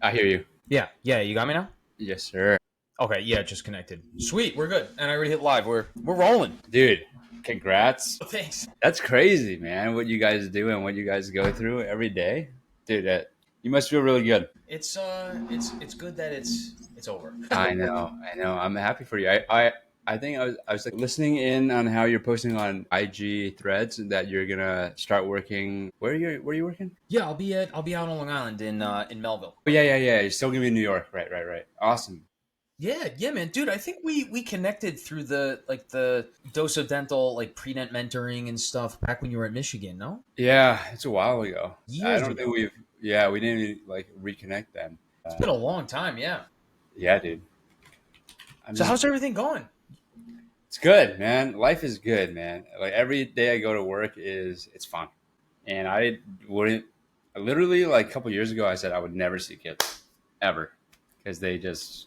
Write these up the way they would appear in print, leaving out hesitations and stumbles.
I hear you. Yeah, yeah, you got me now? Yes, sir. Okay, yeah, just connected. Sweet, we're good. And I already hit live. We're rolling. Dude, congrats. Thanks. That's crazy, man. What you guys do and what you guys go through every day. Dude, you must feel really good. It's good that it's over. I know. I know. I'm happy for you. I think I was like listening in on how you're posting on IG threads that you're gonna start working. Where are you working? Yeah, I'll be out on Long Island in Melville. Oh yeah. You're still gonna be in New York. Right. Awesome. Yeah, yeah, man, dude. I think we connected through the dose of dental like pre-dent mentoring and stuff back when you were at Michigan. No, Yeah, it's a while ago. I years don't think ago. we didn't even, like reconnect then. It's been a long time. Yeah. Yeah, dude. I'm So just how's everything going? It's good, man. Life is good, man. Like every day I go to work it's fun. And I wouldn't literally like a couple years ago I said I would never see kids ever because they just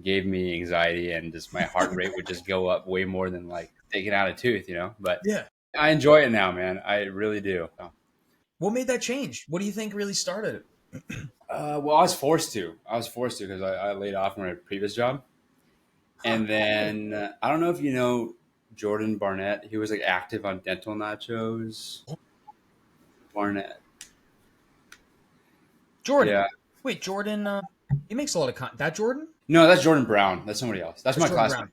gave me anxiety and just my heart rate would just go up way more than like taking out a tooth. But Yeah. I enjoy it now, man. I really do. What made that change? What do you think really started it? Well, I was forced to. I was forced to because I laid off from my previous job. Huh. And then I don't know if you know Jordan Barnett. He was like active on Dental Nachos. Barnett. Jordan. Yeah. Wait, Jordan. He makes a lot of that Jordan. No, that's Jordan Brown. That's somebody else. That's That's my Jordan classmate. Brown.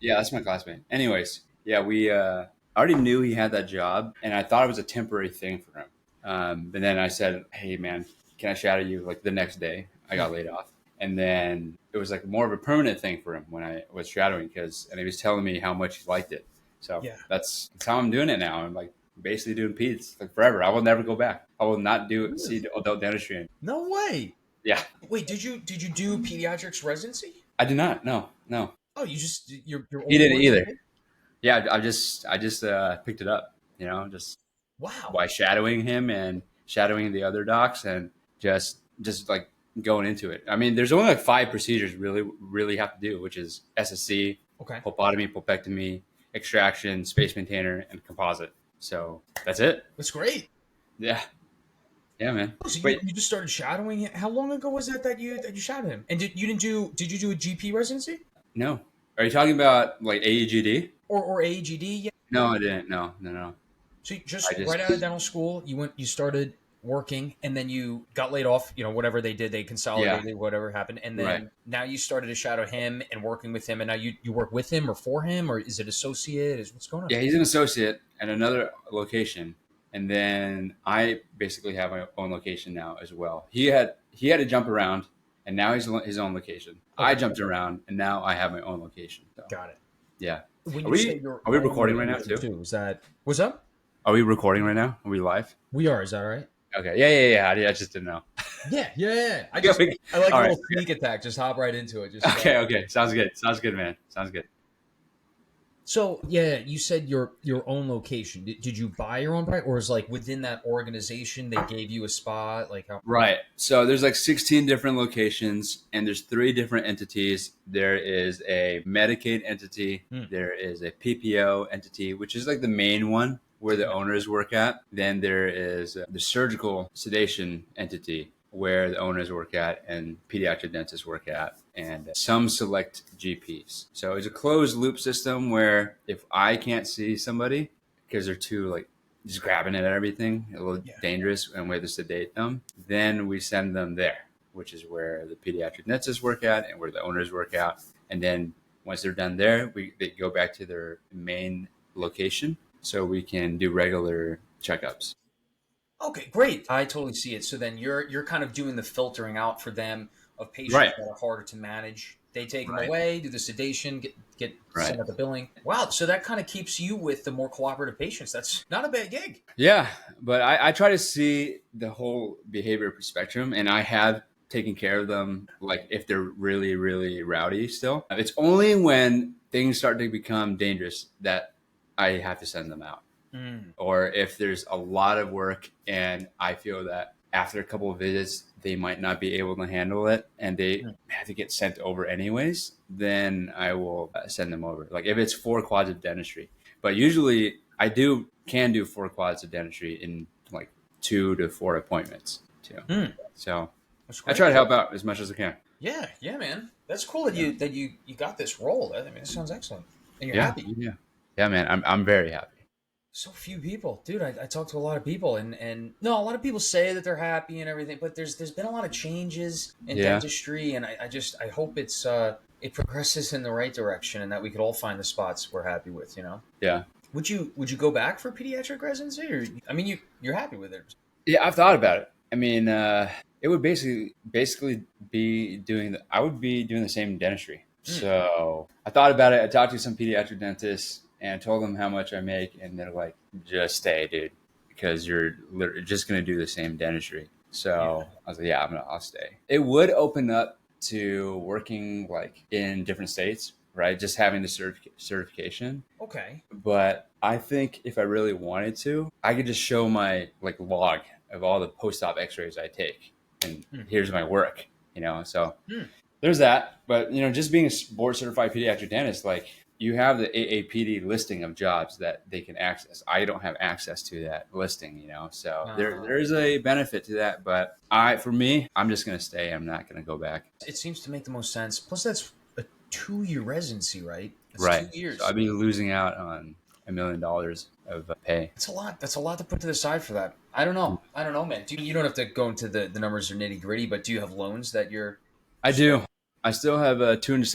Yeah, that's my classmate. Anyways, yeah, we I already knew he had that job, and I thought it was a temporary thing for him. But then I said, "Hey, man, can I shadow you?" Like the next day, I got laid off, and then it was like more of a permanent thing for him when I was shadowing and he was telling me how much he liked it. So Yeah. that's how I'm doing it now. I'm like basically doing peds like forever. I will never go back. I will not do Really? see adult dentistry. No way. Yeah, Wait, did you do pediatrics residency? I did not. No, no, Oh, you're he only didn't working with either. it? Yeah, I just picked it up, just Wow. by shadowing him and shadowing the other docs and just like going into it. I mean, there's only like five procedures really have to do, which is SSC, Okay. pulpotomy, pulpectomy, extraction, space maintainer, and composite. So that's it. That's great. Yeah, yeah, man. Oh, so you, Wait, you just started shadowing him. How long ago was that you shadowed him? And did you do a GP residency no. Are you talking about like AEGD? or AGD? Yeah. No, I didn't. No. So you I just right out of just dental school, you started working, and then you got laid off. Whatever they did, they yeah, consolidated whatever happened, and right. then now you started to shadow him and working with him, and now you work with him or for him, or is it associate? Is what's going on? Yeah, he's an associate at another location, and then I basically have my own location now as well. He had to jump around, and now he's his own location. I Okay, jumped around, and now I have my own location. So got it. yeah, When are you say we your are we own recording right now location too? too, is that what's up? Are we recording right now? Are we live? We are. Is that right? Okay, yeah. I just didn't know. Yeah, yeah, yeah. Yeah, I like a all right. little sneak attack. Just hop right into it. Just Okay. Sounds good, man. Sounds good. so yeah. You said your own location. Did you buy your own practice, or is like within that organization they gave you a spot? Like how? Right. So there's like 16 different locations and there's three different entities. There is a Medicaid entity, Hmm, there is a PPO entity, which is like the main one where the yeah. owners work at. Then there is the surgical sedation entity where the owners work at and pediatric dentists work at and some select GPs. So it's a closed loop system where if I can't see somebody because they're too like just grabbing at everything, a little Yeah. dangerous, and we have to sedate them, then we send them there, which is where the pediatric dentists work at and where the owners work out. And then once they're done there, they go back to their main location so we can do regular checkups. Okay, great. I totally see it. So then you're kind of doing the filtering out for them of patients Right, that are harder to manage. They take them right, away, do the sedation, get right. send out the billing. Wow. So that kind of keeps you with the more cooperative patients. That's not a bad gig. Yeah, but I try to see the whole behavior spectrum, and I have taken care of them. Like if they're really rowdy, still, it's only when things start to become dangerous that I have to send them out. Mm, Or if there's a lot of work and I feel that after a couple of visits they might not be able to handle it and they mm. have to get sent over anyways, then I will send them over. Like if it's 4 quads of dentistry, but usually I do can do 4 quads of dentistry in like 2 to 4 appointments too. Mm. So That's I try great. to help out as much as I can. Yeah, yeah, man. That's cool that Yeah. you got this role. I mean, it sounds excellent, and you're Yeah. happy. Yeah. Yeah, man. I'm very happy. So few people, dude. I talk to a lot of people, and no, a lot of people say that they're happy and everything, but there's been a lot of changes in Yeah. dentistry, and I hope it progresses in the right direction, and that we could all find the spots we're happy with. You know, Yeah. would you go back for pediatric residency, or I mean, you're happy with it? Yeah, I've thought about it. I mean, it would basically be doing I would be doing the same dentistry. Mm. So I thought about it. I talked to some pediatric dentists and I told them how much I make, and they're like, "Just stay, dude, because you're just gonna do the same dentistry." Yeah. So I was like, "Yeah, I'll stay." It would open up to working like in different states, right? Just having the certification. Okay. But I think if I really wanted to, I could just show my like log of all the post-op x-rays I take and Mm. here's my work, so Mm. there's that. But just being a board certified pediatric dentist, like you have the AAPD listing of jobs that they can access. I don't have access to that listing, so there's a benefit to that. But for me, I'm just going to stay. I'm not going to go back. It seems to make the most sense. Plus, that's a 2-year residency, right? That's Right. two So years. I'd be losing out on $1 million of pay. That's a lot. That's a lot to put to the side for that. I don't know. I don't know, man. You don't have to go into the numbers or nitty gritty, but do you have loans that you're I do. I still have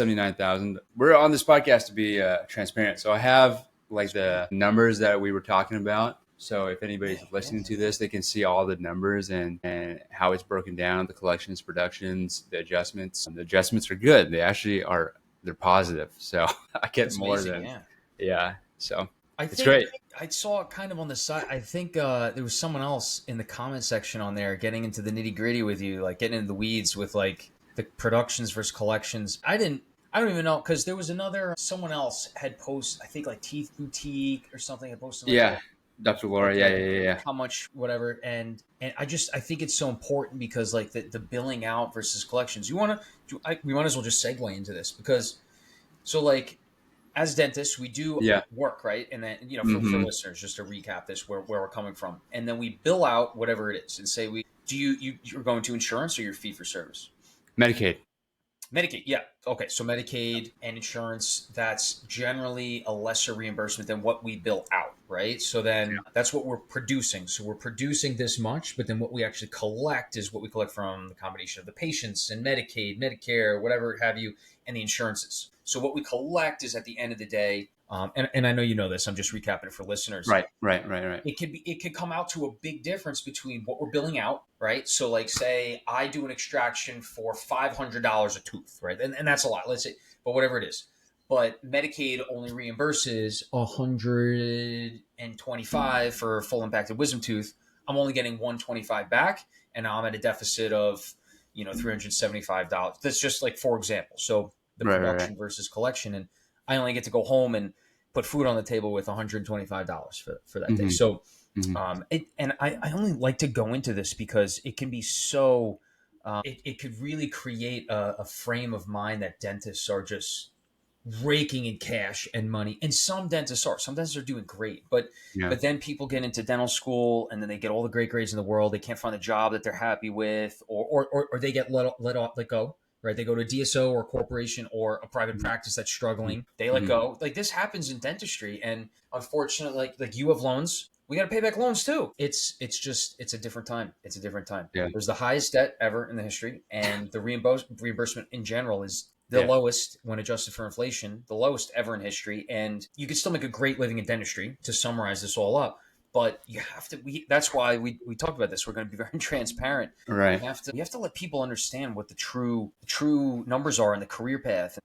279,000. We're on this podcast to be transparent, so I have like the numbers that we were talking about. So if anybody's listening to this, they can see all the numbers and how it's broken down, the collections, productions, the adjustments. And the adjustments are good. They actually are. They're positive. So I get That's more amazing. than Yeah. yeah. So I it's think great. I saw it kind of on the side. I think there was someone else in the comment section on there getting into the nitty gritty with you, like getting into the weeds with like the productions versus collections. I don't even know because there was another someone else had posted. I think like Teeth Boutique or something had posted like Yeah, Dr. Laura. like Yeah, like yeah, yeah, yeah. how much whatever and I think it's so important because like the billing out versus collections. We might as well just segue into this because so like as dentists, we do Yeah. work, right? And then, for Mm-hmm. listeners, just to recap this, where we're coming from. And then we bill out whatever it is and say, you're going to insurance or your fee for service? Medicaid. Medicaid, yeah. Okay, so Medicaid and insurance, that's generally a lesser reimbursement than what we bill out, right? So then that's what we're producing. So we're producing this much, but then what we actually collect is what we collect from the combination of the patients and Medicaid, Medicare, whatever have you, and the insurances. So what we collect is at the end of the day, and I know you know this, I'm just recapping it for listeners, Right. Right. Right. Right. it could come out to a big difference between what we're billing out, right? So like say I do an extraction for $500 a tooth, right? And that's a lot, let's say, but whatever it is. But Medicaid only reimburses 125 for a full impacted wisdom tooth. I'm only getting 125 back, and now I'm at a deficit of $375. That's just like for example. So the Right. Right. Right. production versus collection, and I only get to go home and put food on the table with $125 for that day. Mm-hmm. So, Mm-hmm. I only like to go into this because it can be so, it could really create a frame of mind that dentists are just raking in cash and money. And some dentists are doing great, Yeah. but then people get into dental school and then they get all the great grades in the world. They can't find a job that they're happy with, or they get let go. Right, they go to a DSO or a corporation or a private practice that's struggling. They let Mm-hmm. go. Like this happens in dentistry, and unfortunately, like you have loans, we got to pay back loans too. It's a different time. It's a different time. Yeah. There's the highest debt ever in the history, and the reimbursement in general is the Yeah. lowest when adjusted for inflation, the lowest ever in history. And you can still make a great living in dentistry. To summarize this all up, but you have to. That's why we talked about this. We're going to be very transparent. Right. We have to let people understand what the true numbers are in the career path.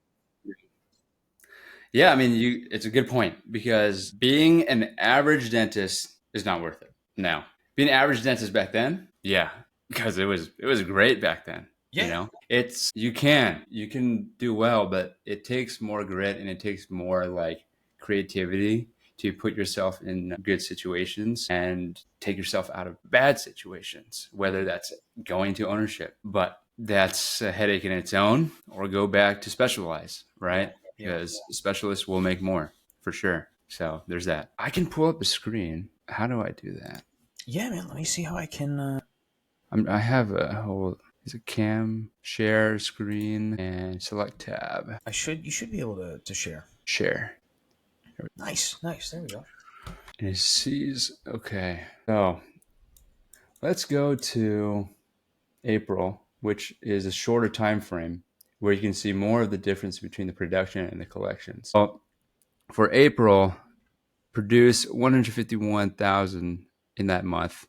Yeah, I mean, it's a good point because being an average dentist is not worth it. Now, being an average dentist back then, yeah, because it was great back then. Yeah, It's you can do well, but it takes more grit and it takes more like creativity to put yourself in good situations and take yourself out of bad situations, whether that's going to ownership. But that's a headache in its own, or go back to specialize, right? yeah, Because specialists will make more for sure. So there's that. I can pull up the screen. How do I do that? yeah, man. Let me see how I can. I have a whole. Is it cam, share screen, and select tab. You should be able to share. Share. Nice. There we go. And it sees, okay. So let's go to April, which is a shorter time frame where you can see more of the difference between the production and the collections. Well, for April, produce 151,000 in that month,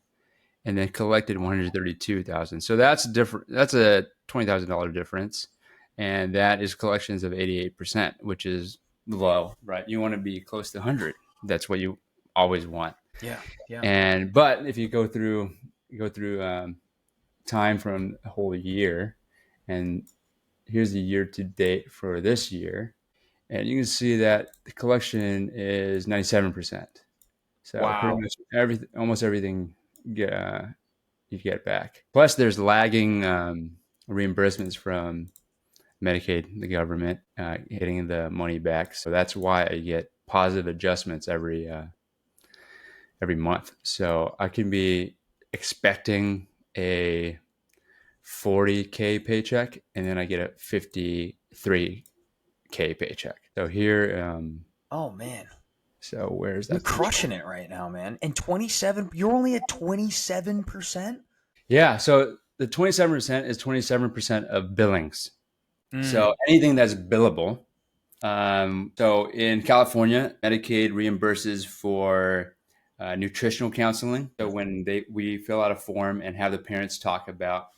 and then collected 132,000. So that's different. That's a $20,000 difference, and that is collections of 88%, which is low, right? You want to be close to 100. That's what you always want. Yeah. But if you go through time from a whole year, and here's the year to date for this year, and you can see that the collection is 97%. So pretty Wow. much almost everything you get back. Plus, there's lagging reimbursements from Medicaid, the government, hitting the money back. So that's why I get positive adjustments every month. So I can be expecting a 40K paycheck, and then I get a 53K paycheck. So here, Oh man, so where's you're that? crushing it right now, man. And 27, you're only at 27%. Yeah. So the 27% is 27% of billings. Mm. So anything that's billable. So in California, Medicaid reimburses for nutritional counseling. So when we fill out a form and have the parents talk about,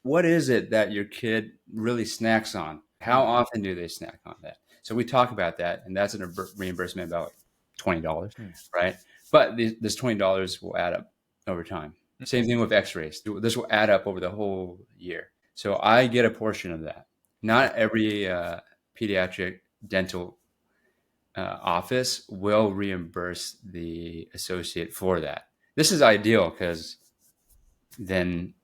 what is it that your kid really snacks on? How Mm. often do they snack on that? So we talk about that, and that's a reimbursement about like $20, Mm. right? But this $20 will add up over time. Same thing with X-rays. This will add up over the whole year. So I get a portion of that. Not every pediatric dental office will reimburse the associate for that. This is ideal because then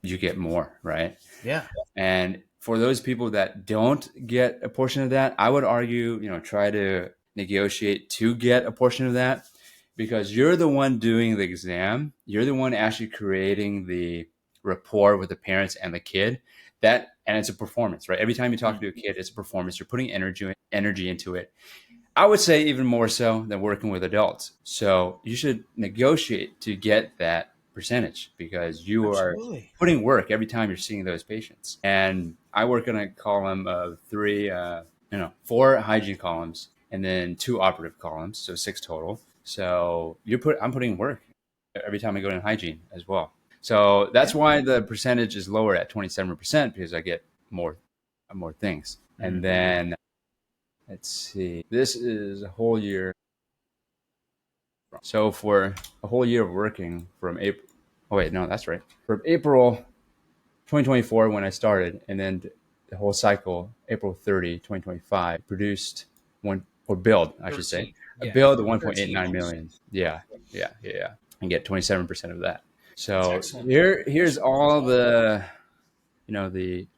you get more, right? Yeah. And for those people that don't get a portion of that, I would argue, try to negotiate to get a portion of that, because you're the one doing the exam. You're the one actually creating the rapport with the parents and the kid. And it's a performance, right? Every time you talk to a kid, it's a performance. You're putting energy into it. I would say even more so than working with adults. So you should negotiate to get that percentage, because you are Absolutely. putting work every time you're seeing those patients. And I work on a column of four hygiene columns and then two operative columns, so 6 total. So I'm putting work every time I go in hygiene as well. So that's Yeah. why the percentage is lower at 27%, because I get more things. And Mm. then let's see. This is a whole year. So for a whole year of working from April. Oh wait, no, that's right. From April 2024 when I started, and then the whole cycle, April 30, 2025, produced one or billed, I should say, 13. a Yeah. bill to 13 1.89 months. million. Yeah, and get 27% of that. That's So excellent. here's all the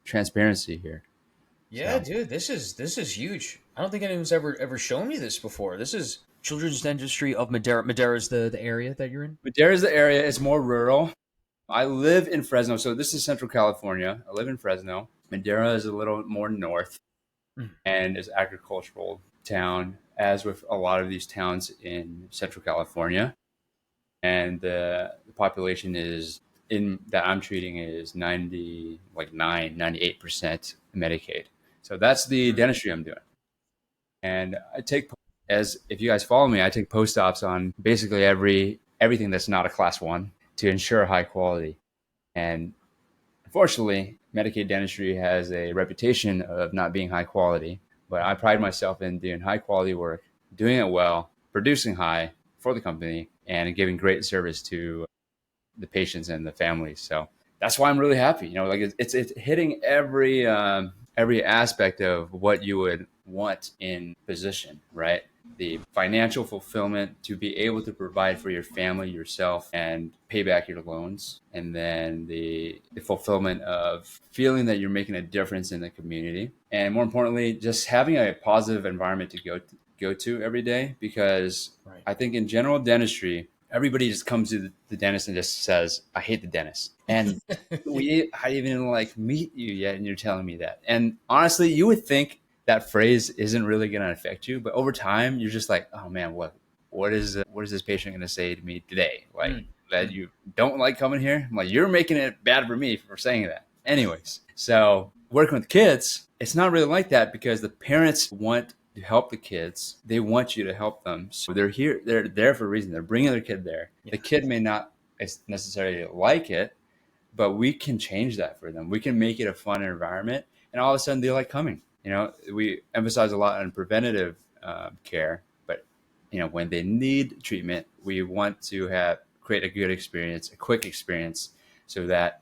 transparency here. Yeah, So dude, this is huge. I don't think anyone's ever shown me this before. This is Children's Dentistry of Madera. Madera is the area that you're in. Madera's the area. It's more rural. I live in Fresno, so this is Central California. I live in Fresno. Madera is a little more north Mm. and is agricultural town, as with a lot of these towns in Central California. And the population is in that I'm treating is 98% Medicaid. So that's the Mm. dentistry I'm doing. And as if you guys follow me, I take post-ops on basically everything that's not a class 1 to ensure high quality. And unfortunately, Medicaid dentistry has a reputation of not being high quality, but I pride myself in doing high quality work, doing it well, producing high for the company, and giving great service to the patients and the families. So that's why I'm really happy. Like it's hitting every aspect of what you would want in position, right? The financial fulfillment to be able to provide for your family, yourself, and pay back your loans. And then the fulfillment of feeling that you're making a difference in the community. And more importantly, just having a positive environment to go to every day. Because Right. I think in general dentistry, everybody just comes to the dentist and just says, I hate the dentist. And I even like meet you yet, and you're telling me that. And honestly, you would think that phrase isn't really going to affect you, but over time, you're just like, oh man, what is this patient going to say to me today? Like Mm, that mm. you don't like coming here? I'm like, you're making it bad for me for saying that. Anyways, so working with kids, it's not really like that because the parents want to help the kids. They want you to help them. So they're here. They're there for a reason. They're bringing their kid there. Yeah. The kid may not necessarily like it, but we can change that for them. We can make it a fun environment, and all of a sudden they like coming. We emphasize a lot on preventative care, but when they need treatment, we want to create a good experience, a quick experience, so that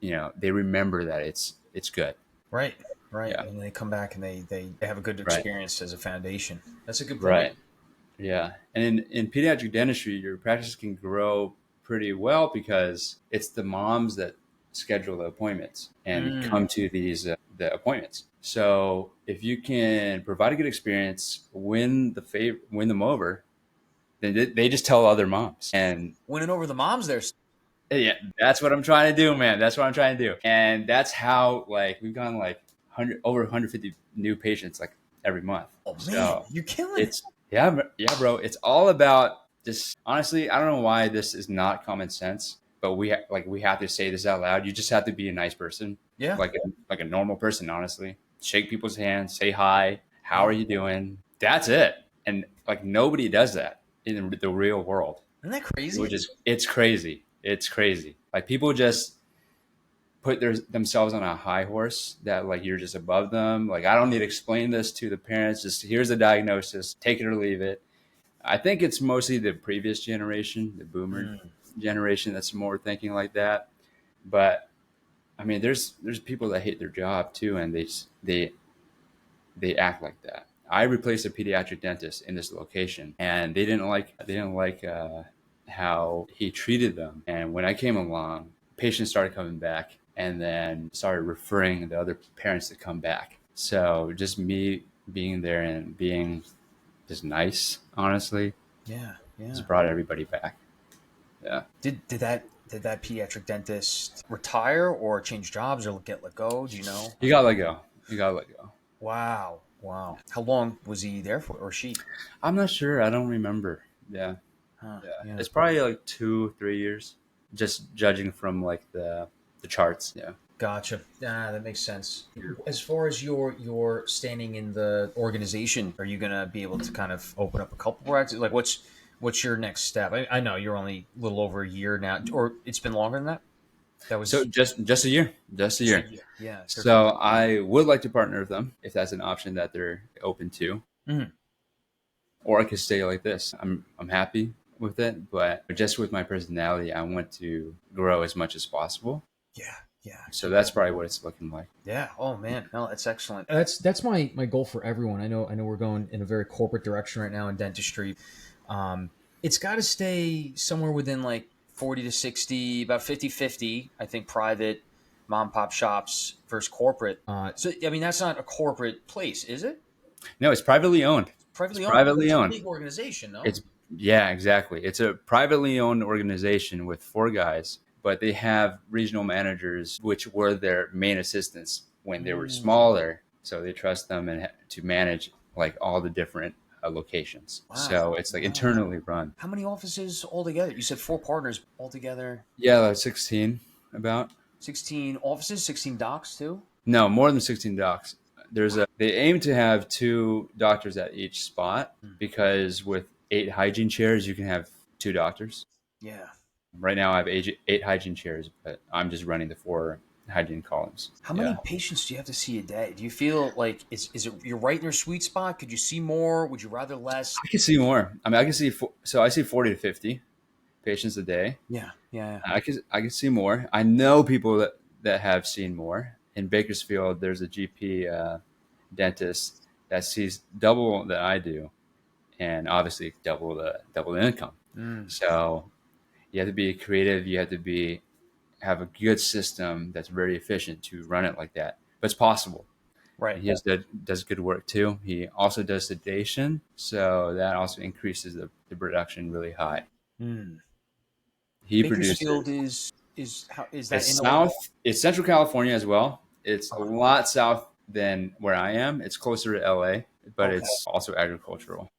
they remember that it's good. Right. Right. Yeah. And they come back and they have a good Right. experience as a foundation. That's a good point. Right. Yeah. And in pediatric dentistry, your practice can grow pretty well because it's the moms that schedule the appointments and Mm. come to the appointments. So if you can provide a good experience, win them over, then they just tell other moms. And Winning over the moms there. yeah, that's what I'm trying to do, man. That's what I'm trying to do. And that's how like we've gone like 100 over 150 new patients like every month. Oh man, So you're killing it. it's yeah, bro. It's all about just honestly, I don't know why this is not common sense, but we have to say this out loud. You just have to be a nice person, Yeah. like a normal person, honestly. Shake people's hands, say hi, how Yeah. are you doing? That's it. And like nobody does that in the real world, Isn't that which crazy? is it's crazy. It's crazy. Like people just put themselves on a high horse that like you're just above them. Like I don't need to explain this to the parents. Just here's the diagnosis, take it or leave it. I think it's mostly the previous generation, the boomer Mm. generation, that's more thinking like that. But I mean, there's people that hate their job too, and they act like that. I replaced a pediatric dentist in this location, and they didn't like how he treated them. And when I came along, patients started coming back, and then started referring the other parents to come back. So just me being there and being just nice, honestly, Yeah. Yeah. just brought everybody back. Yeah, Did that pediatric dentist retire or change jobs or get let go? Do you know? you got to let go. You got to let go. Wow. Wow. How long was he there for, or she? I'm not sure. I don't remember. Yeah. Huh. Yeah, Yeah. it's probably like 2-3 years, just judging from like the charts. Yeah. Gotcha. That makes sense. As far as your standing in the organization, are you gonna be able to kind of open up a couple practices? Like, what's your next step? I know you're only a little over a year now, or it's been longer than that. That So was just a year, just a just a year. year. Yeah. 13. So I would like to partner with them if that's an option that they're open to, Mhm. or I could stay like this. I'm happy with it, but just with my personality, I want to grow as much as possible. Yeah. Yeah. So that's probably what it's looking like. Yeah. Oh man, no, that's excellent. That's my goal for everyone. I know we're going in a very corporate direction right now in dentistry. Um, it's got to stay somewhere within like 40 to 60, about 50-50. I think private mom and pop shops versus corporate. So I mean that's not a corporate place, is it? No, it's privately owned. It's Privately owned, but privately it's a owned. big organization, no? It's Yeah, exactly. It's a privately owned organization with four guys, but they have regional managers, which were their main assistants when they were Mm, smaller. So they trust them to manage like all the different locations. wow. So it's like Wow. internally run. How many offices altogether? You said four partners altogether. Yeah, like 16 about. 16 offices, 16 docs too? No, more than 16 docs. They aim to have two doctors at each spot Mm, because with 8 hygiene chairs, you can have two doctors. yeah. Right now, I have eight hygiene chairs, but I'm just running the four hygiene columns. How Yeah, many patients do you have to see a day? Do you feel like is it you're right in your sweet spot? Could you see more? Would you rather less? I can see more. I mean, I can see so I see 40 to 50 patients a day. Yeah, yeah, I can see more. I know people that have seen more. In Bakersfield, there's a GP dentist that sees double that I do, and obviously double the income. yeah. Mm, So you have to be creative. You have to have a good system that's very efficient to run it like that. But it's possible. right. And does good work too. He also does sedation, so that also increases the production really high. Mm. He Bakersfield produces. is that in It's Oregon? south. It's Central California as well. It's a Uh, lot south than where I am. It's closer to LA, but okay. it's also agricultural.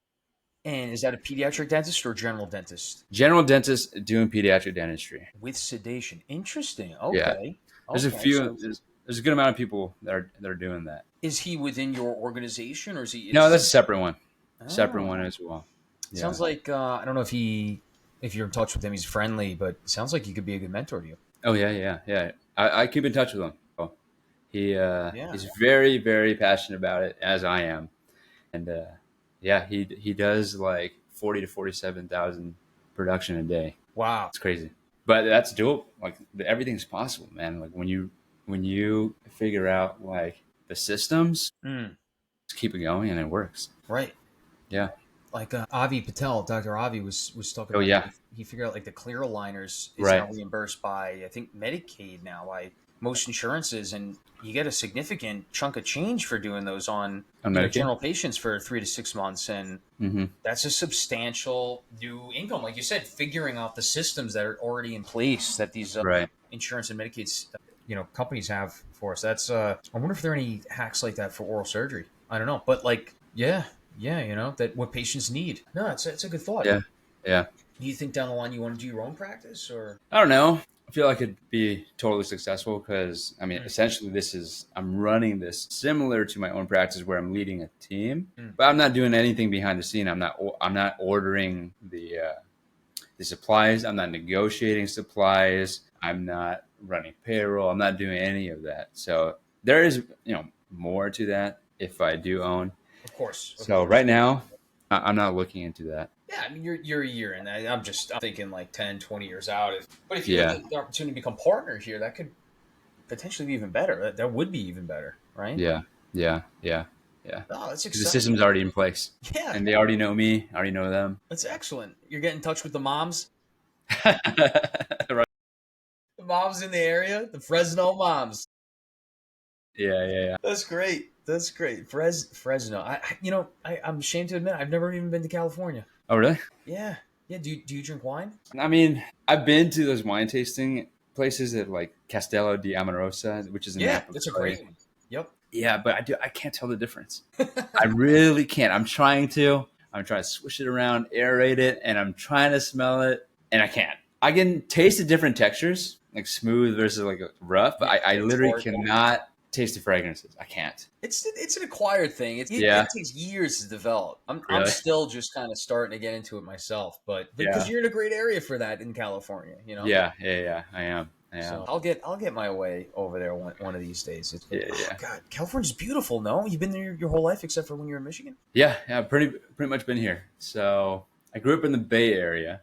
And is that a pediatric dentist or general dentist General dentist doing pediatric dentistry. with sedation? Interesting. Yeah, Okay. there's a Okay. few. So There's a good amount of people that are doing that. is he within your organization or is he No, is that's a separate one. Separate one oh as well. Yeah. sounds like I don't know if you're in touch with him, he's friendly, but it sounds like he could be a good mentor to you. Oh yeah, yeah, yeah. I keep in touch with him. Oh, Yeah. he's very very passionate about it, as I am, and yeah, he does like 40 to 47,000 production a day. Wow. It's crazy, but that's doable. Like everything's possible, man. Like when you figure out like the systems, Mm, just keep it going and it works. right. Yeah. Like Avi Patel, Dr. Avi was talking Oh about yeah. he figured out like the clear aligners is now Right. reimbursed by I think Medicaid now by most insurances, and you get a significant chunk of change for doing those on On Medicaid. general patients for 3 to 6 months, and Mm-hmm. that's a substantial new income. Like you said, figuring out the systems that are already in place that these Right. insurance and Medicaid companies have for us. That's I wonder if there are any hacks like that for oral surgery. I don't know, but like yeah, that what patients need. No, it's a good thought. Yeah. Yeah. Do you think down the line you want to do your own practice or? I don't know. I feel like I could be totally successful because I mean, Mm, essentially, I'm running this similar to my own practice where I'm leading a team, mm, but I'm not doing anything behind the scene. I'm not ordering the supplies. I'm not negotiating supplies. I'm not running payroll. I'm not doing any of that. So there is, more to that if I do own. of course, of So course. right now, I'm not looking into that. Yeah, I mean you're a year in. I'm thinking like 10, 20 years out. But if you have Yeah. the opportunity to become partner here, that could potentially be even better. That would be even better, right? Yeah. Yeah. Yeah. Yeah. Oh, that's Because the exciting. system's already in place Yeah, and they already know me. I already know them. that's excellent. You're getting in touch with the moms, Right. the moms in the area, the Fresno moms. Yeah. Yeah. Yeah. That's great. That's great. Fresno. I'm ashamed to admit I've never even been to California. Oh, really? Yeah, yeah. Do you drink wine? I mean, I've been to those wine tasting places at like Castello di Amorosa, which is in Yeah, Napa that's a Valley. great one. Yep. Yeah, but I can't tell the difference. I really can't. I'm trying to. I'm trying to swish it around, aerate it, and I'm trying to smell it, and I can't. I can taste the different textures, like smooth versus like rough, but Yeah, I it's literally hard. cannot taste the fragrances. I can't. It's an acquired thing. Yeah, It takes years to develop. I'm really. still just kind of starting to get into it myself, but because Yeah, you're in a great area for that in California, yeah, yeah, yeah. I am. I am. So I'll get my way over there one of these days. Yeah, yeah, God, California's beautiful. No, you've been there your whole life except for when you were in Michigan. yeah, yeah. Pretty much been here. So I grew up in the Bay Area,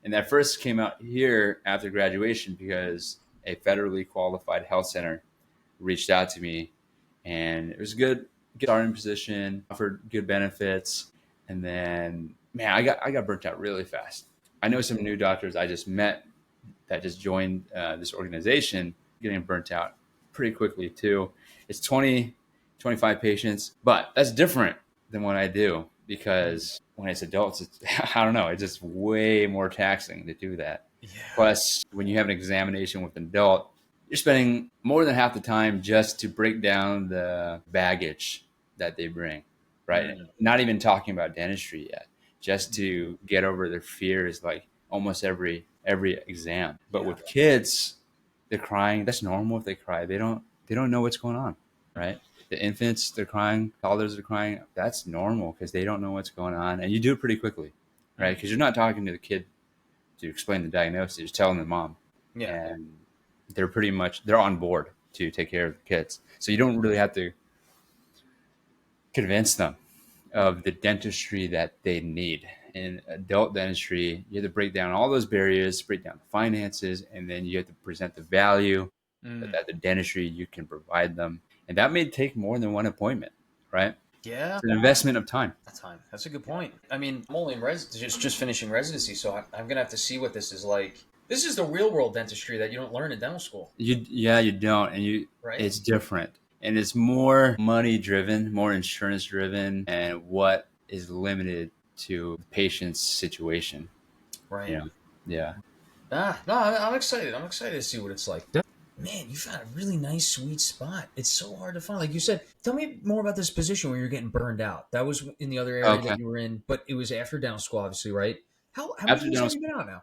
and I first came out here after graduation because a federally qualified health center reached out to me, and it was a good starting position, offered good benefits, and then man, I got burnt out really fast. I know some new doctors I just met that just joined this organization, getting burnt out pretty quickly too. It's 20, 25 patients, but that's different than what I do because when it's adults, it's I don't know, it's just way more taxing to do that. Yeah. Plus, when you have an examination with an adult, you're spending more than half the time just to break down the baggage that they bring, right? Mm, Not even talking about dentistry yet, just to get over their fears, like almost every exam. But yeah. with kids, they're crying. That's normal if they cry. They don't know what's going on, right? The infants, they're crying. Toddlers are crying. That's normal because they don't know what's going on, and you do it pretty quickly, right? Because you're not talking to the kid to explain the diagnosis. You're telling the mom, Yeah. and they're on board to take care of the kids. So you don't really have to convince them of the dentistry that they need. In adult dentistry, you have to break down all those barriers, break down the finances, and then you have to present the value Mm, that the dentistry you can provide them. And that may take more than one appointment, right? yeah. It's an investment of time. That's a good point. I mean, I'm only in just finishing residency, so I'm gonna have to see what this is like. This is the real world dentistry that you don't learn in dental school, You don't, and right? it's different, and it's more money driven, more insurance driven, and what is limited to the patient's situation. Right. Yeah. No, I'm excited. I'm excited to see what it's like. Man, you found a really nice, sweet spot. It's so hard to find. Like you said, tell me more about this position where you're getting burned out. That was in the other area that Okay. you were in, but it was after dental school, obviously, right? How many After years dental have you school, been out now?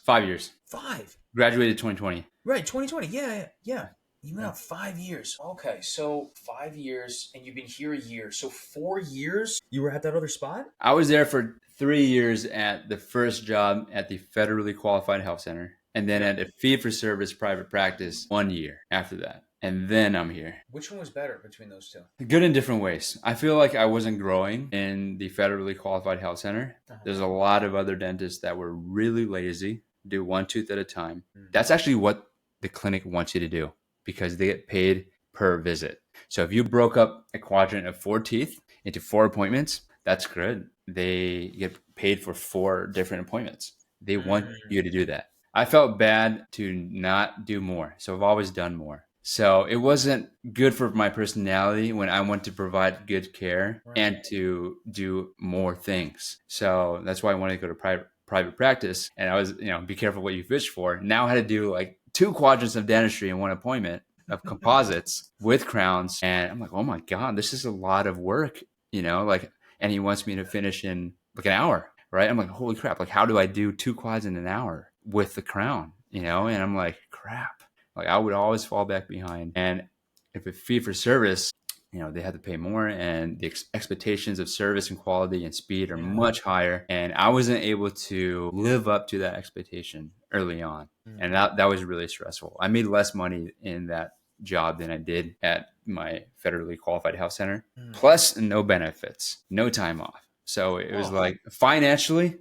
5 years. 5. Graduated 2020. Right, 2020. Yeah. You've been out 5 years. Okay, so 5 years, and you've been here a year. So 4 years you were at that other spot? I was there for 3 years at the first job at the federally qualified health center, and then Yeah. at a fee-for-service private practice 1 year after that. And then I'm here. Which one was better between those two? Good in different ways. I feel like I wasn't growing in the federally qualified health center. Uh-huh. There's a lot of other dentists that were really lazy, do one tooth at a time. Mm. That's actually what the clinic wants you to do because they get paid per visit. So if you broke up a quadrant of 4 teeth into 4 appointments, that's good. They get paid for 4 different appointments. They want you to do that. I felt bad to not do more. So I've always done more. So it wasn't good for my personality when I want to provide good care Right. and to do more things. So that's why I wanted to go to private practice. And I was, be careful what you fish for. Now I had to do like 2 quadrants of dentistry in one appointment of composites with crowns. And I'm like, oh my God, this is a lot of work, and he wants me to finish in like an hour, right? I'm like, holy crap. Like, how do I do 2 quads in an hour with the crown, and I'm like, crap. Like I would always fall back behind. And if it's fee for service, they have to pay more, and the expectations of service and quality and speed are much higher. And I wasn't able to live up to that expectation early on. And that was really stressful. I made less money in that job than I did at my federally qualified health center, plus no benefits, no time off. So it was like financially,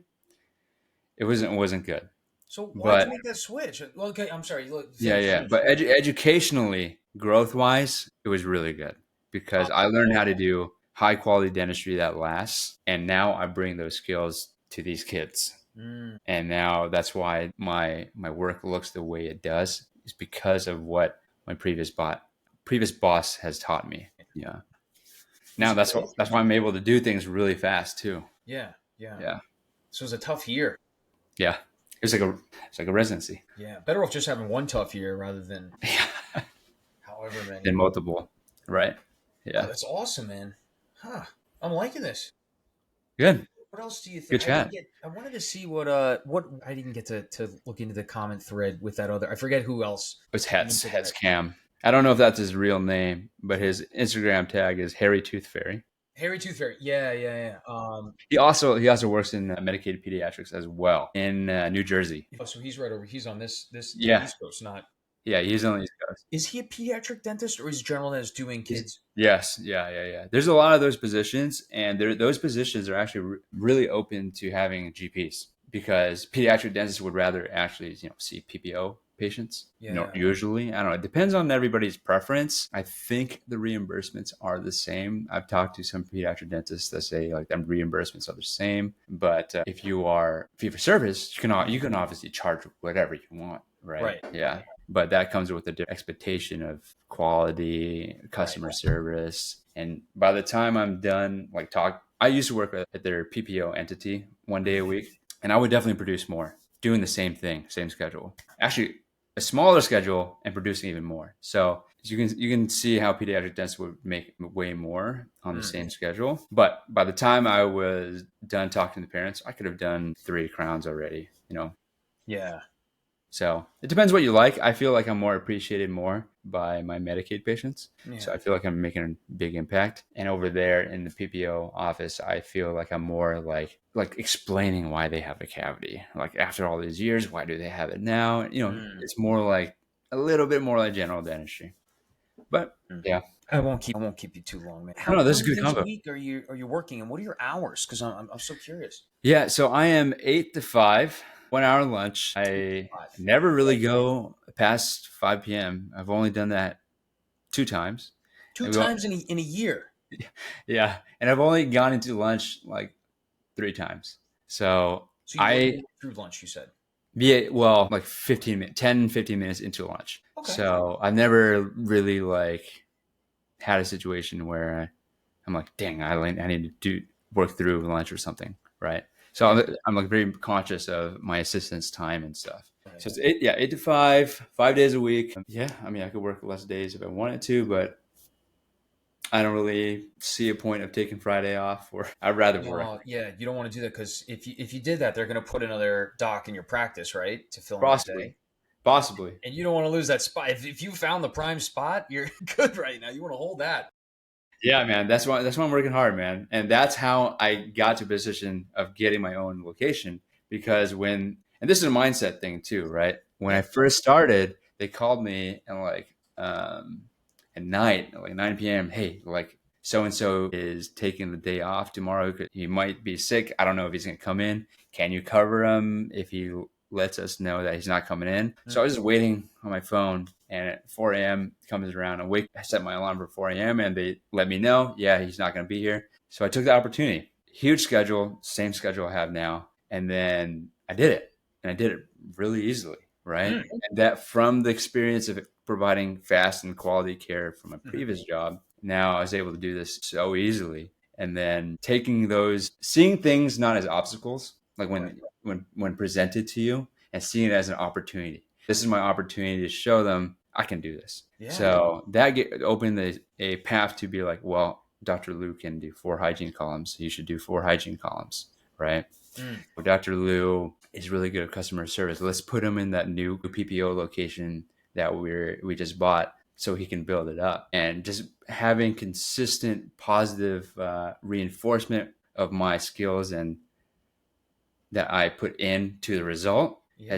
it wasn't good. So why'd But you make that switch? Well, okay, I'm sorry. Look, yeah. But educationally, growth wise, it was really good because I learned how to do high quality dentistry that lasts. And now I bring those skills to these kids. And now that's why my work looks the way it does, is because of what my previous boss has taught me. Yeah. Now that's why I'm able to do things really fast too. Yeah. Yeah. So it was a tough year. Yeah. It's like a residency. Yeah. Better off just having one tough year rather than however many. Than multiple. Right. Yeah. Oh, that's awesome, man. Huh. I'm liking this. Good. What else do you think? Good chat. I wanted to see what I didn't get to look into the comment thread with that other. I forget who else. It's Hetz Cam. I don't know if that's his real name, but his Instagram tag is Harry Tooth Fairy. Harry Tooth Fairy. Yeah. He also works in Medicaid pediatrics as well in New Jersey. Oh, so he's right over. He's on this Yeah. East Coast, not. Yeah, he's on the East Coast. Is he a pediatric dentist or is general dentist doing kids? Yes. Yeah. There's a lot of those positions, and those positions are actually really open to having GPs because pediatric dentists would rather actually, see PPO patients. Yeah. Usually, I don't know. It depends on everybody's preference. I think the reimbursements are the same. I've talked to some pediatric dentists that say like them reimbursements are the same, but if you are fee for service, you can obviously charge whatever you want, right? Right. Yeah. But that comes with the expectation of quality, customer service. And by the time I'm done, I used to work at their PPO entity 1 day a week, and I would definitely produce more doing the same thing, same schedule. Actually, a smaller schedule and producing even more. So you can see how pediatric dentists would make way more on the same schedule. But by the time I was done talking to the parents, I could have done 3 crowns already, Yeah. So it depends what you like. I feel like I'm more appreciated more by my Medicaid patients. Yeah. So I feel like I'm making a big impact. And over there in the PPO office, I feel like I'm more like explaining why they have a cavity. Like after all these years, why do they have it now? It's more like a little bit more like general dentistry. But yeah. I won't keep you too long, man. No, this is a good days combo. A week are you working, and what are your hours? Because I'm so curious. Yeah, so I am 8 to 5. 1 hour lunch. I never really go past 5 p.m. I've only done that 2 times. 2 times in a year. Yeah. And I've only gone into lunch like 3 times. So you through lunch, you said? Yeah, well, like 10, 15 minutes into lunch. Okay. So I've never really had a situation where I'm like, dang, I need to work through lunch or something. Right. So Yeah. I'm like very conscious of my assistant's time and stuff. Right. So it's 8 to 5 days a week. Yeah, I mean, I could work less days if I wanted to, but I don't really see a point of taking Friday off, or I'd rather work. No, yeah, you don't want to do that because if you did that, they're going to put another doc in your practice, right, to fill in that Possibly, day, possibly. and you don't want to lose that spot. If you found the prime spot, you're good right now. You want to hold that. Yeah, man. That's why I'm working hard, man. And that's how I got to a position of getting my own location. Because and this is a mindset thing too, right? When Yeah. I first started, they called me and like at night, like 9 p.m. Hey, like so and so is taking the day off tomorrow. He might be sick. I don't know if he's gonna come in. Can you cover him if he lets us know that he's not coming in? So I was just waiting on my phone, and at 4 a.m. comes around. I set my alarm for 4 a.m. and they let me know, yeah, he's not going to be here. So I took the opportunity. Huge schedule, same schedule I have now, and then I did it, and I did it really easily, right? Mm. And that from the experience of providing fast and quality care from my Mhm. previous job, now I was able to do this so easily. And then seeing things not as obstacles, like Right. when presented to you, and seeing it as an opportunity. This is my opportunity to show them I can do this. Yeah. So that opened a path to be like, well, Dr. Lou can do 4 hygiene columns. So you should do 4 hygiene columns, right? Mm. Dr. Lou is really good at customer service. Let's put him in that new PPO location that we just bought, so he can build it up. And just having consistent positive reinforcement of my skills and that I put into the result Yeah.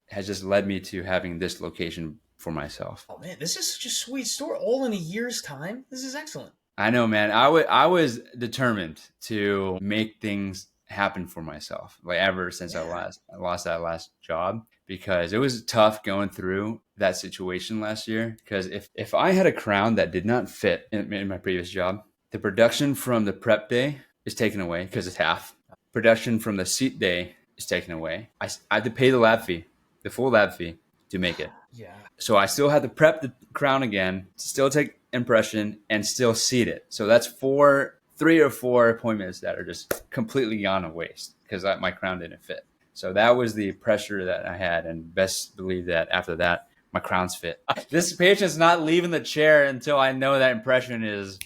has just led me to having this location for myself. Oh man, this is such a sweet story. All in a year's time. This is excellent. I know, man. I was determined to make things happen for myself. Like ever since Yeah. I lost that last job, because it was tough going through that situation last year. Because if I had a crown that did not fit in my previous job, the production from the prep day is taken away because it's half. Production from the seat day is taken away. I had to pay the lab fee, the full lab fee, to make it. Yeah. So I still had to prep the crown again, still take impression, and still seat it. So that's 3 or 4 appointments that are just completely gone to waste because my crown didn't fit. So that was the pressure that I had, and best believe that after that, my crown's fit. This patient's not leaving the chair until I know that impression is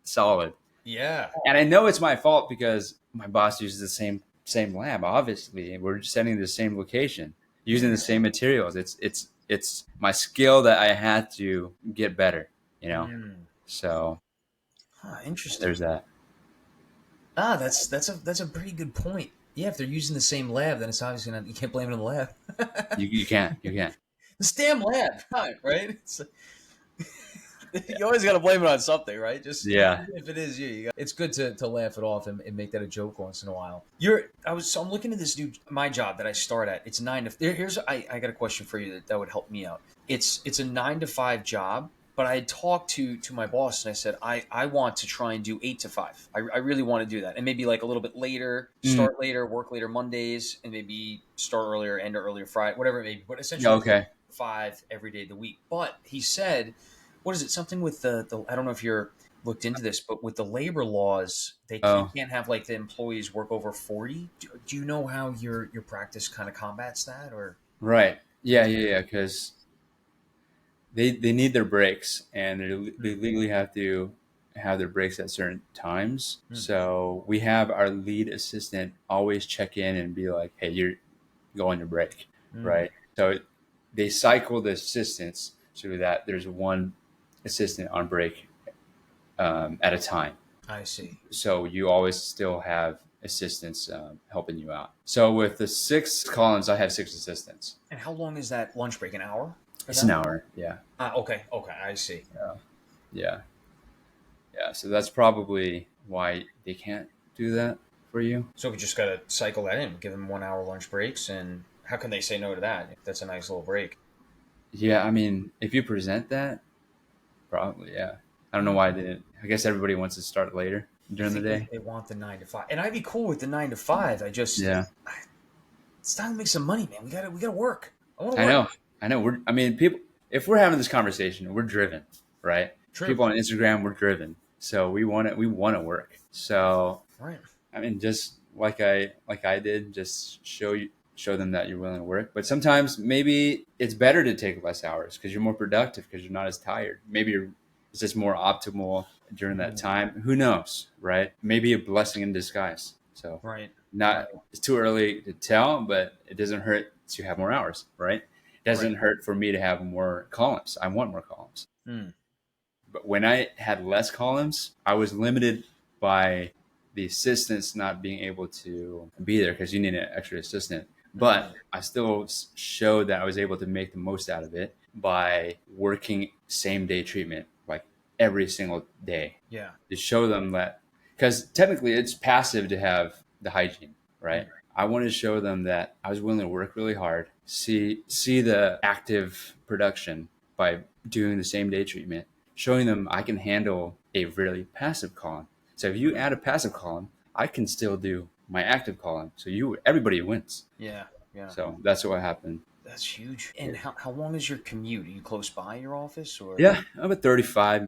solid. Yeah. And I know it's my fault because my boss uses the same lab. Obviously, we're sending to the same location, using the same materials. It's my skill that I had to get better. You know, Mm. so Interesting. there's that. That's a pretty good point. Yeah, if they're using the same lab, then it's obviously not. You can't blame it on the lab. You can't. This damn lab, right? You always got to blame it on something, right? Just Yeah. if it is it's good to laugh it off and make that a joke once in a while. So I'm looking at this my job that I start at. It's 9 to. I got a question for you that would help me out. It's a 9 to 5 job, but I had talked to my boss and I said I want to try and do 8 to 5. I really want to do that, and maybe like a little bit later, Mm, start later, work later Mondays, and maybe start earlier, end earlier Friday, whatever it may be. But essentially, okay. 5 every day of the week. But he said, what is it? Something with the I don't know if you're looked into this, but with the labor laws, you Oh, can't have like the employees work over 40. Do you know how your practice kind of combats that, or? right. Yeah. Because they need their breaks, and they legally have to have their breaks at certain times. Mm, So we have our lead assistant always check in and be like, "Hey, you're going to break," mm, right? So they cycle the assistants so that there's one assistant on break at a time. I see. So you always still have assistants helping you out. So with the 6 columns, I have 6 assistants. And how long is that lunch break? An hour for It's an that? hour. Yeah. Okay, I see. Yeah. Yeah. So that's probably why they can't do that for you. So we just got to cycle that in, give them 1 hour lunch breaks, and how can they say no to that? That's a nice little break. Yeah. I mean, if you present that, probably, yeah. I don't know why they didn't. I guess everybody wants to start later I during the think day. they want the 9 to 5, and I'd be cool with the 9 to 5. Yeah. It's time to make some money, man. We gotta work. I want to I work. know. I know. I mean, people, if we're having this conversation, we're driven, right? True. People on Instagram, we're driven. So we want to work. So, Right. I mean, just like I did, just show them that you're willing to work. But sometimes maybe it's better to take less hours because you're more productive because you're not as tired. Maybe it's just more optimal during that time. Who knows, right? Maybe a blessing in disguise. So Right. not Right. it's too early to tell, but it doesn't hurt to have more hours, right? It Right. doesn't hurt for me to have more columns. I want more columns. Mm. But when I had less columns, I was limited by the assistants not being able to be there because you need an extra assistant. But Mm. I still showed that I was able to make the most out of it by working same day treatment like every single day Yeah. to show them that, because technically it's passive to have the hygiene, right? Mm. I wanted to show them that I was willing to work really hard, see the active production by doing the same day treatment, showing them I can handle a really passive column. So if you add a passive column, I can still do my active column. So everybody wins. Yeah. Yeah. So that's what happened. That's huge. And how long is your commute? Are you close by your office or? Yeah, I'm at 35.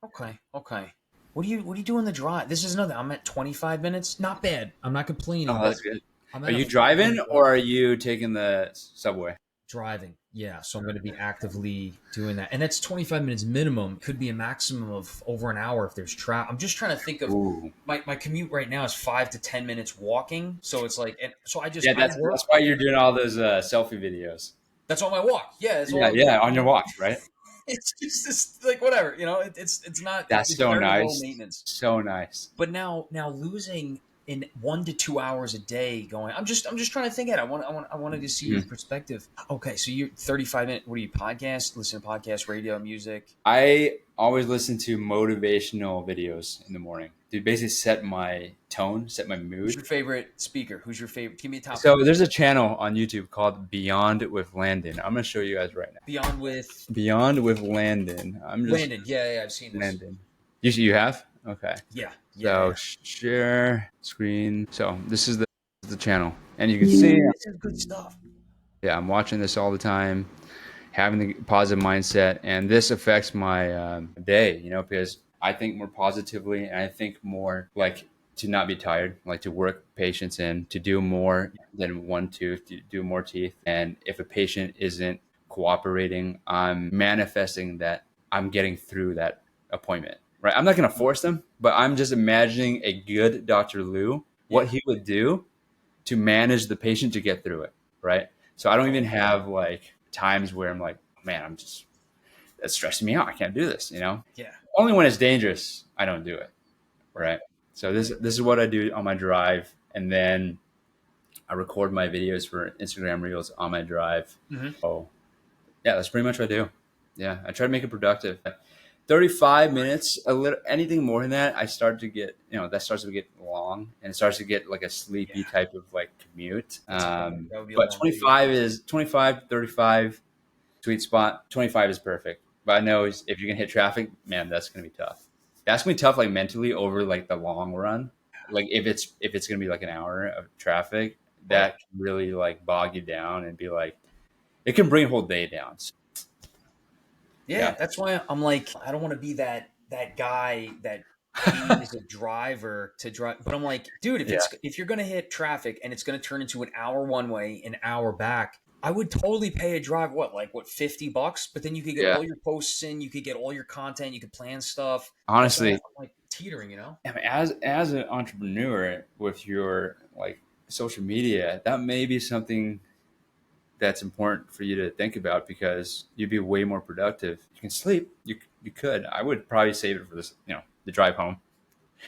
Okay. Okay. What do you do on the drive? This is another. I'm at 25 minutes. Not bad. I'm not complaining, Oh, but that's good. I'm Are at a you 40-minute driving drive. or are you taking the subway? Driving. Yeah. So I'm going to be actively doing that. And that's 25 minutes minimum. Could be a maximum of over an hour if there's traffic. I'm just trying to think of Ooh. my commute right now is 5 to 10 minutes walking. So it's like, and so Yeah, I work. that's why you're doing all those selfie videos. That's on my walk. Yeah. That's all Yeah, I'm yeah, doing. on your walk, right? It's just this, like, whatever, it's not, That's it's so very low nice. maintenance. So nice. But now losing in 1 to 2 hours a day going, I'm just trying to think it. I wanted to see your Mhm. perspective. Okay, so you're 35 minute. What do you podcast? Listen to podcast, radio, music. I always listen to motivational videos in the morning to basically set my tone, set my Who's mood. your favorite speaker? Who's your favorite? Give me a top So three. there's a channel on YouTube called Beyond with Landon. I'm gonna show you guys right now. Beyond with Beyond with Landon. I'm just Landon. Yeah, yeah, I've seen this. Landon. You have? Okay. Yeah, yeah, So yeah. share screen. So this is the channel, and you can Yeah, see, this is good stuff. yeah, I'm watching this all the time, having the positive mindset, and this affects my day. Because I think more positively, and I think more like to not be tired, like to work patients in, to do more than one tooth, to do more teeth, and if a patient isn't cooperating, I'm manifesting that I'm getting through that appointment. Right? I'm not going to force them, but I'm just imagining a good Dr. Lou, what Yeah. he would do to manage the patient to get through it, right? So I don't even have like times where I'm like, man, that's stressing me out. I can't do this. Yeah. Only when it's dangerous, I don't do it, Right. right? So this is what I do on my drive, and then I record my videos for Instagram Reels on my drive. Mm-hmm. Oh, yeah, that's pretty much what I do. Yeah, I try to make it productive. 35 minutes, a little anything more than that, I start to get, that starts to get long and it starts to get like a sleepy Yeah. type of like commute. That would be a But long commute. 25, 35, sweet spot. 25 is perfect. But I know if you're going to hit traffic, man, that's going to be tough. That's going to be tough, like mentally over like the long run. Like if it's going to be like an hour of traffic, Right. that can really like bog you down and be like, it can bring a whole day down. So, Yeah, yeah. that's why I'm like, I don't want to be that guy that pays a driver to drive. But I'm like, dude, Yeah. if you're gonna hit traffic and it's gonna turn into an hour one way, an hour back, I would totally pay a driver what $50? But then you could get Yeah. all your posts in, you could get all your content, you could plan stuff. That's why Honestly, I'm like teetering. I mean, as an entrepreneur with your like social media, that may be something that's important for you to think about because you'd be way more productive. You can sleep. You could. I would probably save it for this, the drive home,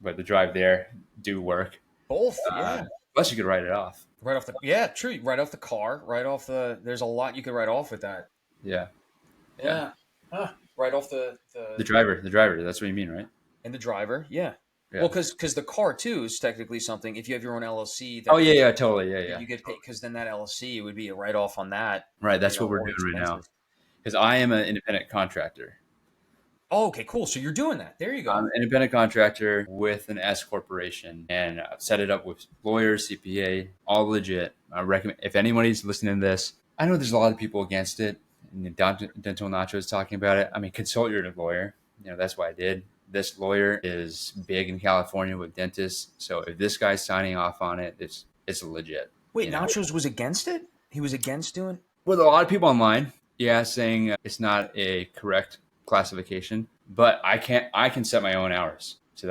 but the drive there do work. Both, Uh, yeah. Plus, you could write it off. Right off the yeah, true. Right off the car, right off the. There's a lot you could write off with that. Yeah, yeah. Yeah. Huh. Right off The driver. That's what you mean, right? and the driver, yeah. Yeah. Well, because the car too is technically something. If you have your own LLC, Oh that yeah, yeah, totally, yeah, that yeah. you get paid, because then that LLC would be a write off on that. Right. That's what we're All doing right now. expenses. Because I am an independent contractor. Oh, okay, cool. So you're doing that. There you I'm go. an independent contractor with an S corporation, and I've set it up with lawyers, CPA, all legit. I recommend if anybody's listening to this. I know there's a lot of people against it. And Dental Nacho is talking about it. I mean, consult your lawyer. That's what I did. this lawyer is big in California with dentists. So if this guy's signing off on it, it's legit. Wait, Nachos was against it? He was against doing. With a lot of people online, yeah, saying it's not a correct classification, but I can set my own hours. So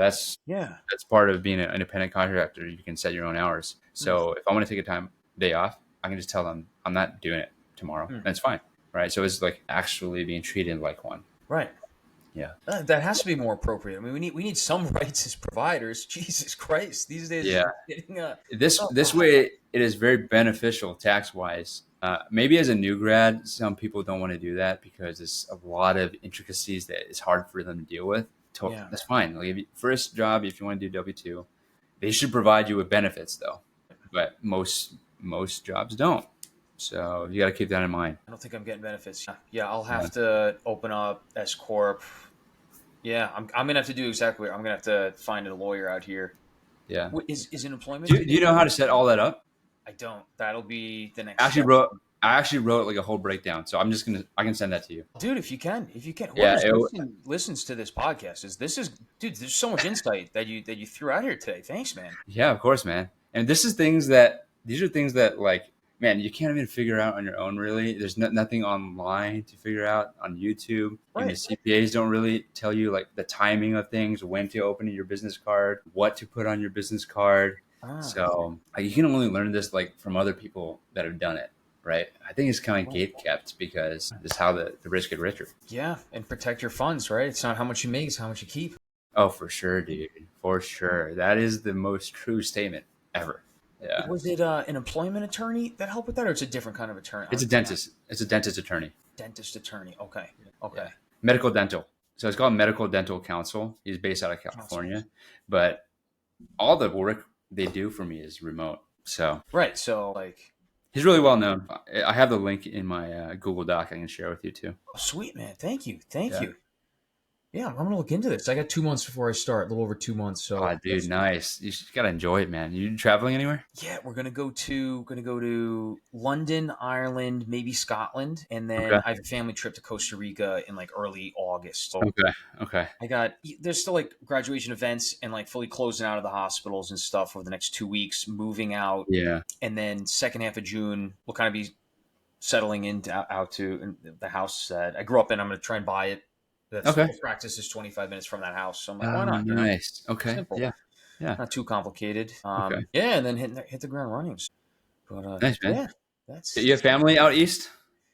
Yeah. that's part of being an independent contractor. You can set your own hours. So if I want to take a day off, I can just tell them I'm not doing it tomorrow. That's fine. Right. So it's like actually being treated like one. Right. Yeah. That has to be more appropriate. I mean, we need some rights as providers. Jesus Christ, these days. Yeah. Getting, This way, it is very beneficial tax wise. Maybe as a new grad, some people don't want to do that because there's a lot of intricacies that it's hard for them to deal with. Yeah. That's fine. Like first job, if you want to do W-2, they should provide you with benefits though. But most jobs don't. So you got to keep that in mind. I don't think I'm getting benefits. Yeah, I'll have to open up S-corp. Yeah, I'm gonna have to do exactly. I'm gonna have to find a lawyer out here. Yeah. Is an employment? Do you know how to set all that up? I don't. That'll be the next. I actually wrote like a whole breakdown. So I can send that to you. Dude, if you can. Yeah, listens to this podcast, dude, there's so much insight that you threw out here today. Thanks, man. Yeah, of course, man. And these are things that like, man, you can't even figure out on your own, really. There's nothing online to figure out on YouTube. Right. And the CPAs don't really tell you like the timing of things, when to open your business card, what to put on your business card. So you can only learn this like from other people that have done it, right? I think it's kind of gate kept because it's how the rich get richer. Yeah, and protect your funds, right? It's not how much you make, it's how much you keep. Oh, for sure, dude. For sure. That is the most true statement ever. Yeah. Was it an employment attorney that helped with that, or it's a different kind of attorney? It's a dentist. It's a dentist attorney. Dentist attorney. Okay. Yeah. Medical dental. So it's called Medical Dental Counsel. He's based out of California, but all the work they do for me is remote. So right. So like, he's really well known. I have the link in my Google Doc I can share with you too. Oh, sweet, man. Thank you. Yeah, I'm gonna look into this. I got 2 months before I start, a little over 2 months. So, dude, nice. You just gotta enjoy it, man. You traveling anywhere? Yeah, we're gonna go to London, Ireland, maybe Scotland, and then I have a family trip to Costa Rica in like early August. So Okay. There's still like graduation events and like fully closing out of the hospitals and stuff over the next 2 weeks, moving out. Yeah, and then second half of June we'll kind of be settling out to the house that I grew up in. I'm gonna try and buy it. The practice is 25 minutes from that house. So I'm like, why not? Nice. Okay. Simple. Yeah. Not too complicated. Yeah, and then hit the ground running. But nice, man. Yeah, you have family out east?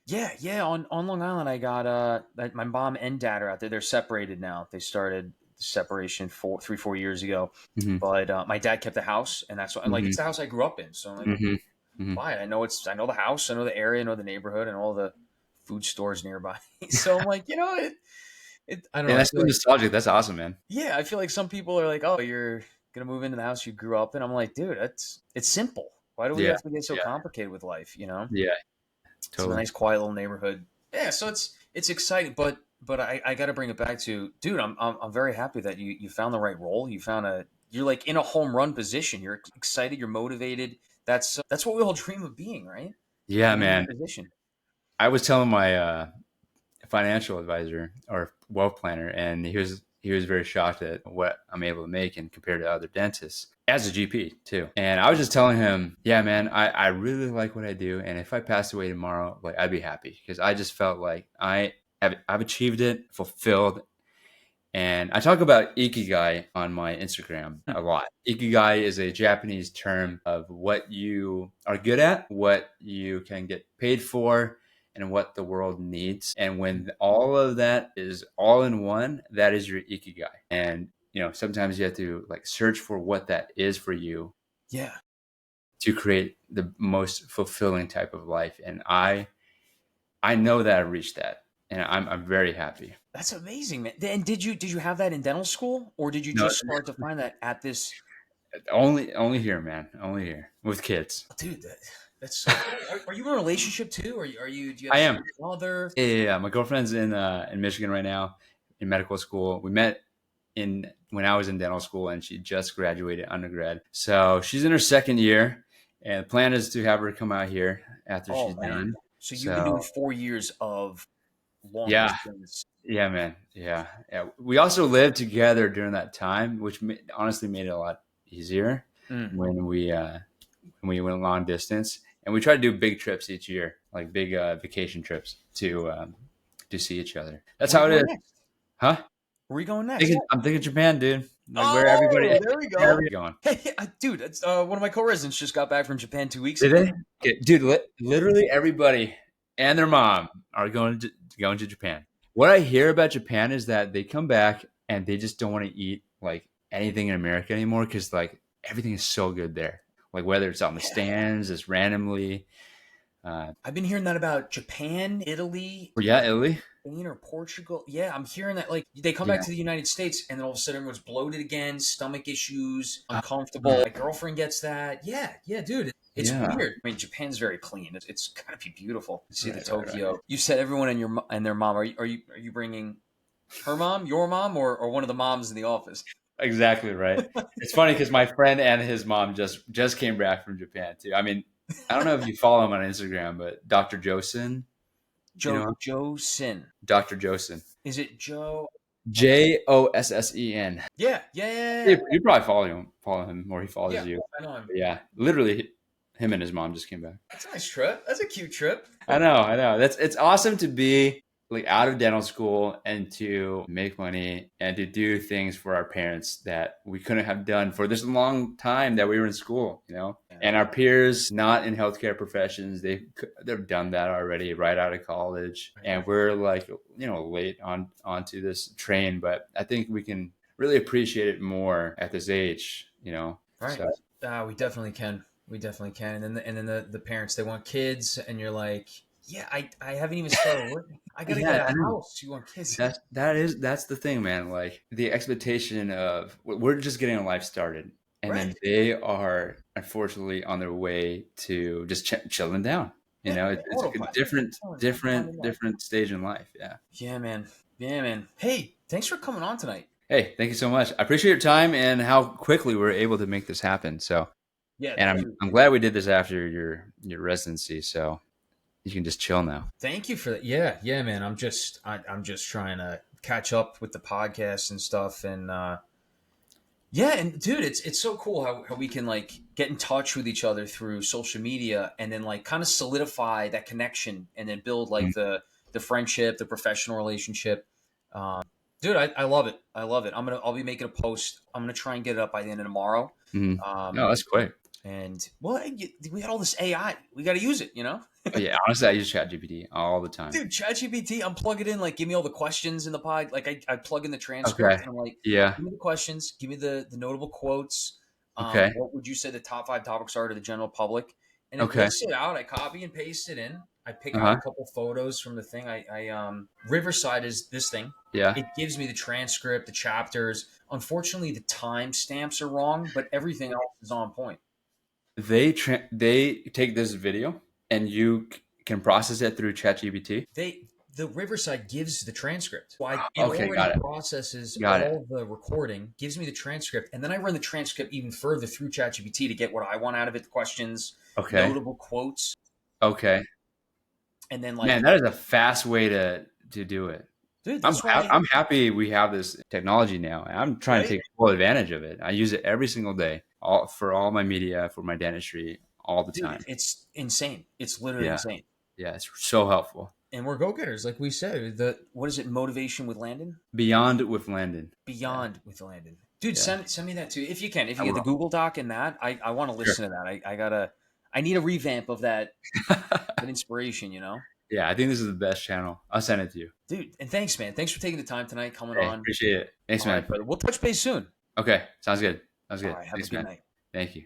Yeah. On Long Island, I got my mom and dad are out there. They're separated now. They started the separation 4 years ago. Mm-hmm. But my dad kept the house, and that's what like it's the house I grew up in. So I'm like, why? I know the house, I know the area, I know the neighborhood, and all the food stores nearby. So I'm like, I don't know. That's nostalgic. That's awesome, man. Yeah, I feel like some people are like, "Oh, you're gonna move into the house you grew up in." I'm like, dude, it's simple. Why do we have to get so complicated with life? Yeah, totally. It's a nice, quiet little neighborhood. Yeah, so it's exciting, but I got to bring it back to, dude. I'm very happy that you found the right role. You're like in a home run position. You're excited. You're motivated. That's what we all dream of being, right? Yeah, man. I was telling my financial advisor or wealth planner, and he was very shocked at what I'm able to make and compared to other dentists as a GP too. And I was just telling him, yeah, man, I really like what I do. And if I passed away tomorrow, like I'd be happy because I just felt like I've achieved it, fulfilled. And I talk about Ikigai on my Instagram a lot. Ikigai is a Japanese term of what you are good at, what you can get paid for, and what the world needs. And when all of that is all in one, that is your Ikigai. And, sometimes you have to like search for what that is for you. Yeah. To create the most fulfilling type of life. And I know that I've reached that. And I'm very happy. That's amazing, man. And did you have that in dental school, or did you just start to find that at this? Only here, man. Only here with kids. Dude, that's. Are you in a relationship too, or are you? Do you have I am. Mother? Yeah. My girlfriend's in Michigan right now in medical school. We met when I was in dental school, and she just graduated undergrad. So she's in her second year, and the plan is to have her come out here after she's done. So you've been doing 4 years of long Yeah. distance. Yeah, man. Yeah. Yeah. We also lived together during that time, which honestly made it a lot easier Mm. when we went long distance. And we try to do big trips each year, like big vacation trips to see each other. That's Where are how you it going is, next? huh? Where are you going next? I'm thinking Japan, dude. Like where everybody, Oh, there we go. going. Hey, dude, it's, one of my co-residents just got back from Japan 2 weeks Did ago. they? Yeah, dude, literally everybody and their mom are going to Japan. What I hear about Japan is that they come back and they just don't want to eat like anything in America anymore because like everything is so good there. Like whether it's on the Yeah. stands, just randomly. I've been hearing that about Japan, Italy, Yeah, Italy. Spain, or Portugal. Yeah, I'm hearing that like they come back Yeah. to the United States and then all of a sudden everyone's bloated again, stomach issues, Uh, uncomfortable. My girlfriend gets that. Yeah, yeah, dude. It's yeah. weird. I mean, Japan's very clean. It's gotta be beautiful. You see the Right. Tokyo. You said everyone and their mom. Are you bringing her mom, your mom, or one of the moms in the office? Exactly right. It's funny because my friend and his mom just came back from Japan too. I mean, I don't know if you follow him on Instagram, but Dr. Josen, you know, Joe Sin. Dr. Josen. Is it Joe? Jossen. Yeah, yeah, yeah, yeah. Yeah. You probably follow him, or he follows Yeah, you. I know him. But yeah, literally, him and his mom just came back. That's a nice trip. That's a cute trip. I know. It's awesome to be like out of dental school and to make money and to do things for our parents that we couldn't have done for this long time that we were in school, you know. Yeah. And our peers not in healthcare professions, they've done that already right out of college, and we're like, you know, late onto this train. But I think we can really appreciate it more at this age, you know. Right. So We definitely can. We definitely can. And then the parents, they want kids, and you're like, yeah, I haven't even started working. I gotta yeah, get I a know. house. You want kids? That's the thing, man. Like the expectation of we're just getting our life started, and then Right. they are unfortunately on their way to just chilling down. You Yeah. know, Yeah, it's a autopilot. different stage in life. Yeah. Yeah, man. Yeah, man. Hey, thanks for coming on tonight. Hey, thank you so much. I appreciate your time and how quickly we were able to make this happen. So, Yeah, and dude. I'm glad we did this after your residency. So you can just chill now. Thank you for that. Yeah, yeah, man. I'm just trying to catch up with the podcast and stuff, and yeah, and dude, it's so cool how we can like get in touch with each other through social media and then like kind of solidify that connection and then build like the friendship, the professional relationship. Dude, I love it. I love it. I'll be making a post. I'm gonna try and get it up by the end of tomorrow. Mm-hmm. Um, No, that's quick. and well, we got all this AI. We got to use it, you know. Oh, yeah, honestly, I use ChatGPT all the time. Dude, ChatGPT, I'm plugging in, like, give me all the questions in the pod. Like, I plug in the transcript, Okay. and I'm like, Yeah. give me the questions, give me the notable quotes. Okay. What would you say the top 5 topics are to the general public? And it Okay. lists it out. I copy and paste it in. I pick out a Uh-huh. couple photos from the thing. Riverside is this thing. Yeah. It gives me the transcript, the chapters. Unfortunately, the time stamps are wrong, but everything else is on point. They take this video and you can process it through ChatGPT. The Riverside gives the transcript. So it Okay, already got it. processes Got it. all the recording, gives me the transcript, and then I run the transcript even further through ChatGPT to get what I want out of it, the questions, Okay. notable quotes, Okay. and then like, Man, that is a fast way to do it. dude, that's why, I'm happy we have this technology now. And I'm trying to right? take full advantage of it. I use it every single day, all my media, for my dentistry, all the Dude, time. it's insane. It's literally Yeah. insane. Yeah, it's so helpful. And we're go getters, like we said. What is it? Motivation with Landon? Beyond with Landon. Beyond with Landon. Dude, Yeah. send me that too if you can. If I you get the will. Google Doc and that, I want to Sure. listen to that. I need a revamp of that an inspiration, you know? Yeah, I think this is the best channel. I'll send it to you. Dude, and thanks, man. Thanks for taking the time tonight, coming Hey, on. appreciate it. Thanks, All man. right, brother. We'll touch base soon. Okay, sounds good. All right, have Thanks, a good man. night. Thank you.